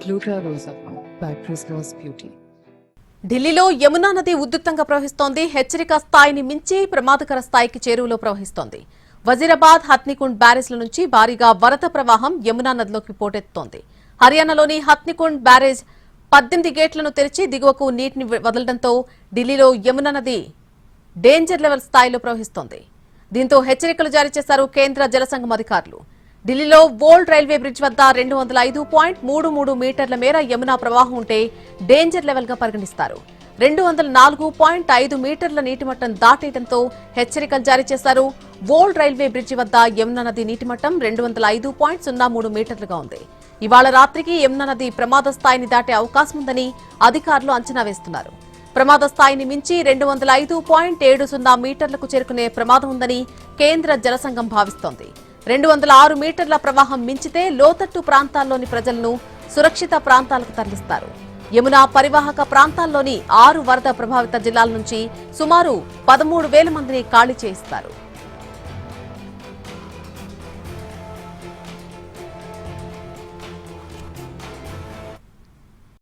Gluta Rosa by Prisma's Beauty. ఢిల్లీలో యమునా నది ఉధృతంగా ప్రవహిస్తోంది. హెచ్చరిక స్థాయిని మించి ప్రమాదకర స్థాయికి చేరువలో ప్రవహిస్తోంది. వజీరాబాద్, హత్నికుండ్ బ్యారేజ్ల నుంచి భారీగా వరద ప్రవాహం యమునా నదిలోకి పోటెత్తుతోంది. హర్యానాలోని హత్నికుండ్ బ్యారేజ్ 18 గేట్లను తెరిచి దిగువకు నీటిని వదలడంతో ఢిల్లీలో యమునా నది డేంజర్ లెవెల్ స్థాయిలో ప్రవహిస్తోంది. దీంతో హెచ్చరికలు జారీ చేశారు కేంద్ర జలసంఘం అధికారులు. ఢిల్లీలో ఓల్డ్ రైల్వే బ్రిడ్జ్ వద్ద 205.33 మీటర్ల మేర యమునా ప్రవాహం ఉంటే డేంజర్ లెవెల్ గా పరిగణిస్తారు. 204.5 మీటర్ల నీటిమట్టం దాటేయడంతో హెచ్చరికలు జారీ చేశారు. ఓల్డ్ రైల్వే బ్రిడ్జి వద్ద యమునా నది నీటిమట్టం 205.03 మీటర్లుగా ఉంది. ఇవాళ రాత్రికి యమునా నది ప్రమాద స్థాయిని దాటే అవకాశం ఉందని అధికారులు అంచనా వేస్తున్నారు. ప్రమాద స్థాయిని మించి 205.70 మీటర్లకు చేరుకునే ప్రమాదం ఉందని కేంద్ర జలసంఘం భావిస్తోంది. 206 మీటర్ల ప్రవాహం మించితే లోతట్టు ప్రాంతాల్లోని ప్రజలను సురక్షిత ప్రాంతాలకు తరలిస్తారు. యమునా పరివాహక ప్రాంతాల్లోని 6 వరద ప్రభావిత జిల్లాల నుంచి సుమారు 13,000 మందిని ఖాళీ చేయిస్తారు.